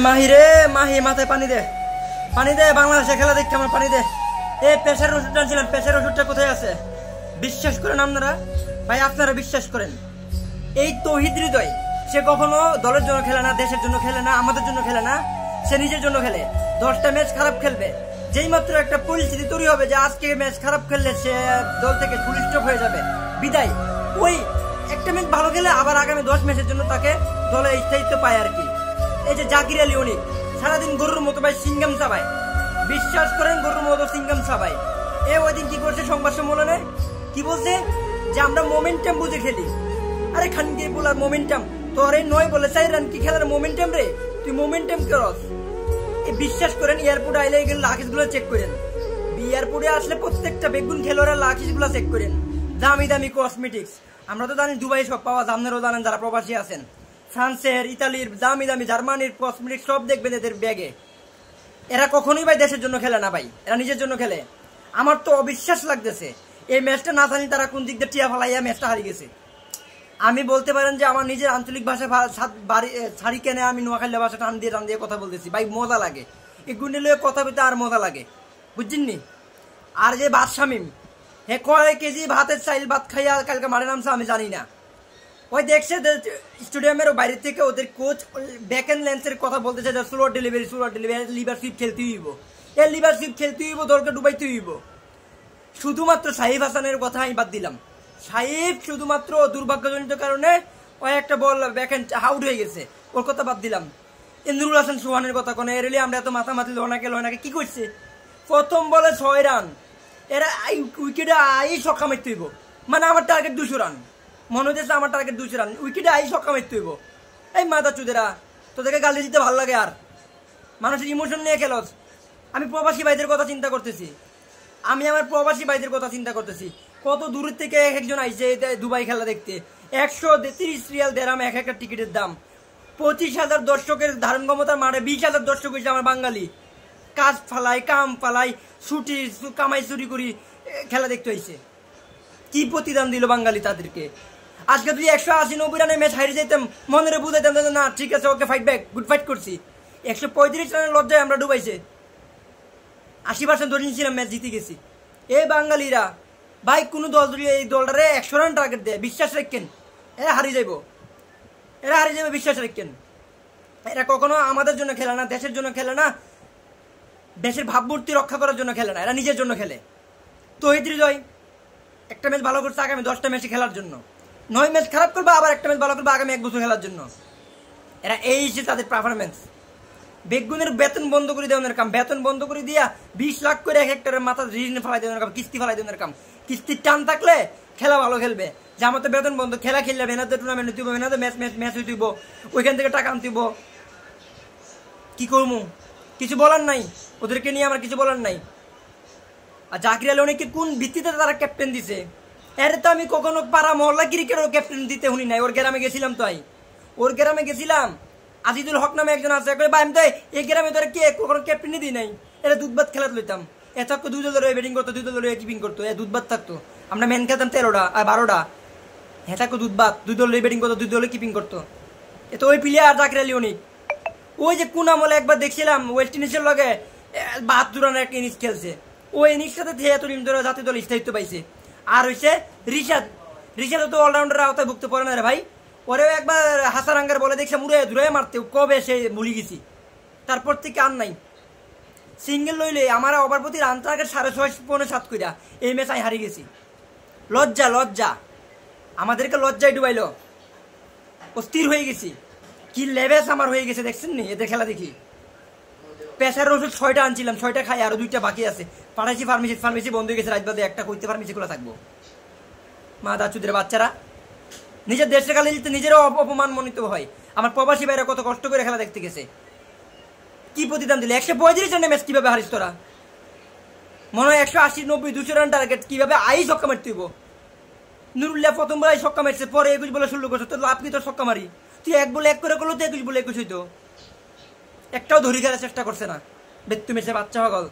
মাহি রে মাহি, মাথায় পানি দে, পানি দে। বাংলাদেশে খেলা দেখছি আমার, পানি দে। প্রেসার ওষুধ টানছিলাম, প্রেসার ওষুধটা কোথায় আছে? বিশ্বাস করেন আপনারা ভাই, আপনারা বিশ্বাস করেন, এই তৌহিদ হৃদয় সে কখনো দলের জন্য খেলে না, দেশের জন্য খেলে না, আমাদের জন্য খেলে না, সে নিজের জন্য খেলে। 10টা ম্যাচ খারাপ খেলবে, যেই মাত্র একটা পরিস্থিতি তৈরি হবে যে আজকে ম্যাচ খারাপ খেললে সে দল থেকে ফুল স্টপ হয়ে যাবে, বিদায়, ওই একটা ম্যাচ ভালো খেলে আবার আগামী 10 ম্যাচের জন্য তাকে দলে স্থায়িত্ব পায় আর কি। এই যে জাকির আলী অনিক সারাদিন গরুর মতো ভাই সিঙ্গাম চাবায়, বিশ্বাস করেন গরুর মতো সিঙ্গাম চাবায়। ওই দিন কি করছে সংবাদ সম্মেলনে, কি বলছে যে আমরা মোমেন্টাম বুঝে খেলি। আরে খানকে বলার মোমেন্টাম তোর এই 9 বলে 4 রান কি খেলার মোমেন্টাম রে? তুই মোমেন্টাম করস? বিশ্বাস করেন এয়ারপোর্টে আইলে গেলে লাকিস গুলো চেক করেন, এয়ারপোর্টে আসলে প্রত্যেকটা বেগুন খেলোয়াড়ের লাকিস গুলো চেক করেন। দামি দামি কসমেটিক্স, আমরা তো জানি দুবাই সব পাওয়া যায়, আপনারাও জানেন যারা প্রবাসী আছেন। ফ্রান্সের, ইতালির, দামি দামি জার্মানির কসমেটিক্স সব দেখবেন এদের ব্যাগে। এরা কখনোই ভাই দেশের জন্য খেলে না ভাই, এরা নিজের জন্য খেলে। আমার তো অবিশ্বাস লাগতেছে এই ম্যাচটা না জানি তারা কোন দিক দিয়ে টিয়া ফালাইয়া ম্যাচটা হারিয়ে গেছে। আমি বলতে পারেন যে আমার নিজের আঞ্চলিক ভাষা ছাড়ি কেনে আমি নোয়াখালী ভাষা টান দিয়ে কথা বলতেছি ভাই, মজা লাগে। এই গুন্ডে লয়ে কথা বলতে আর মজা লাগে, বুঝছেননি? আর যে ভাত শামিম, কয় কেজি ভাতের চাইল ভাত খাইয়া কালকে মারে নামছে আমি জানি না। ওই দেখছে স্টেডিয়ামের বাইরে থেকে ওদের কোচ ব্যাক এন্ড লেন্সের কথা বলতেছে যে স্লো ডেলিভারি লিভারশিপ খেলতে হইব, লিভারশিপ খেলতে হইব, দলকে ডুবাইতে হইব। শুধুমাত্র সাহিব হাসানের কথা আমি বাদ দিলাম, সাহিব শুধুমাত্র দুর্ভাগ্যজনিত কারণে ওই একটা বল ব্যাকহ্যান্ড আউট হয়ে গেছে, ওর কথা বাদ দিলাম। ইন্দ্রুল হাসান সুহানের কথা কোন এরলি আমরা এত মাথামাতি লনাকে কি করছে? প্রথম বলে 6 রান, এরা উইকেটে আই ছক্কা মারতে হইব, মানে আমার টার্গেট 200 রান, মনে হচ্ছে আমার টার্গেট 200 রান, উইকেটে আই ছক্কা মারতে হইব। এই মাথা চুদেরা, তোদেরকে গালি দিতে ভালো লাগে আর মানুষের ইমোশন নিয়ে খেলোস। আমি প্রবাসী ভাইদের কথা চিন্তা করতেছি, আমি আমার প্রবাসী ভাইদের কথা চিন্তা করতেছি। কত দূর থেকে একজন আইছে দুবাই খেলা দেখতে, 130 রিয়াল দেরাম এক একটা টিকিটের দাম। 25,000 দর্শকের ধারণ ক্ষমতার মাঠে 20,000 দর্শক হয়েছে আমার বাঙালি। কাজ ফালাই, কাম ফালাই, ছুটি কামাই চুরি করি খেলা দেখতে হয়েছে। কি প্রতিদান দিল বাঙালি তাদেরকে? আজকে যদি 180-90 রানের ম্যাচ হারিয়ে যেতাম, মনে বুঝাইতাম না ঠিক আছে, ওকে ফাইট ব্যাক, গুড ফাইট করছি। 135 রানের লজ্জায় আমরা ডুবাইছে, 80% ধরে নিয়েছিলাম ম্যাচ জিতে গেছি। এই বাঙালিরা ভাই কোনো দল যদি এই দলটারে 100 রান টার্গেট দেয়, বিশ্বাস রাখেন এরা হারিয়ে যাইব, বিশ্বাস রাখেন। এরা কখনো আমাদের জন্য খেলে না, দেশের জন্য খেলে না, দেশের ভাবমূর্তি রক্ষা করার জন্য খেলে না, এরা নিজের জন্য খেলে। তৌহিদ হৃদয় একটা ম্যাচ ভালো করছে আগামী 10টা ম্যাচে খেলার জন্য, 9 ম্যাচ খারাপ করবে আবার একটা ম্যাচ ভালো করবে আগামী 1 বছর খেলার জন্য। এরা এই যে তাদের পারফরমেন্স। বেগুনের বেতন বন্ধ করে দেওয়ার কাম, বেতন বন্ধ করে দিয়া 20 লাখ করে এক হেক্টরের মাথা ঋণ ফেলাই দেওয়ার কাম, কিস্তি ফেলাই দেওয়ার কাম। কিস্তির টান থাকলে খেলা ভালো খেলবে, যে আমার তো বেতন বন্ধ, খেলা খেললে মেনাতে টুর্নামেন্ট হইব, মেনাতে ম্যাচ হইব, ওইখান থেকে টাকা আনতেইব। কি করবো? কিছু বলার নাই, ওদেরকে নিয়ে আমার কিছু বলার নাই। আর জাকির আলী অনেককে কোন ভিত্তিতে তারা ক্যাপ্টেন দিছে? এর তো আমি কখনো পাড়া মহল্লা ক্রিকেটের ক্যাপ্টেন দিতে শুনি নাই। ওর গ্রামে গেছিলাম, তো ওর গ্রামে গেছিলাম, আজিদুল হক নামে একজন আছে, আমি তো এই গ্রামে তোরা কে কখনো ক্যাপ্টেনই দিই নাই। এরা দুধ খেলা লইতাম, এ থাকতো 2 দলের ব্যাটিং করতো, 2 দলের কিপিং করতো, দুধ থাকতো। আমরা মেন খেলতাম 13টা আর 12টা, হ্যাঁ থাকতো দুধ 2 দলের ব্যাটিং করতো, 2 দলের কিপিং করতো। এ তো ওই প্লেয়ার জাকির আলী অনিক। ওই যে কোন আমলে একবার দেখছিলাম ওয়েস্ট ইন্ডিজের লগে 72 রানের একটা ইনিংস খেলছে, ওই ইনিংসটাতে এতদিন ধরে জাতীয় দল স্থায়িত্ব পাইছে। আর হইছে রিশাদ তো অলরাউন্ডার আওতায় ভুগতে পারে না রে ভাই। পরেও একবার হাসারাঙ্গার বলে দেখছে মুড়ে মারতে, কবে সে ভুলে গেছি, তারপর থেকে আর নাই। সিঙ্গেল লইলে আমার ওভার প্রতি রান টার্গেট 6.5-7 কইরা এই ম্যাচ আমি হারিয়ে গেছি। লজ্জা আমাদেরকে লজ্জায় ডুবাইলো, অস্থির হয়ে গেছি। কি লেভেস আমার হয়ে গেছে দেখছেন নি এদের খেলা দেখি। প্রেসার ওষুধ 6টা আনছিলাম, 6টা খাই, আরো 2টা বাকি আছে। পাঠাইছি ফার্মেসি বন্ধ হয়ে গেছে, রাত বাদে একটা কইতে ফার্মেসি খোলা থাকবো। মা দাচুদের বাচ্চারা নিজের দেশের খেলা জিততে নিজেরও অপমান মনিত হয়। আমার প্রবাসী ভাইরা কত কষ্ট করে খেলা দেখতে গেছে, কি প্রতিদান দিলে? 135 রানের ম্যাচ কিভাবে হারিস তোরা? মনে হয় 180-90-200 রান টার্গেট, কিভাবে আই ছক্কা মারতে হইব? নুরুল্লাহ প্রথমবার ছক্কা মারছে, পরে 21 বলে 16 করছে, তোর লাভ কি? তোর ছক্কা মারি তুই 1 বলে 1 করে করলো তো 21 বলে 21 হইতো। একটাও ধরি খেলার চেষ্টা করছে না, বেত্তু মেসে বাচ্চা হগল।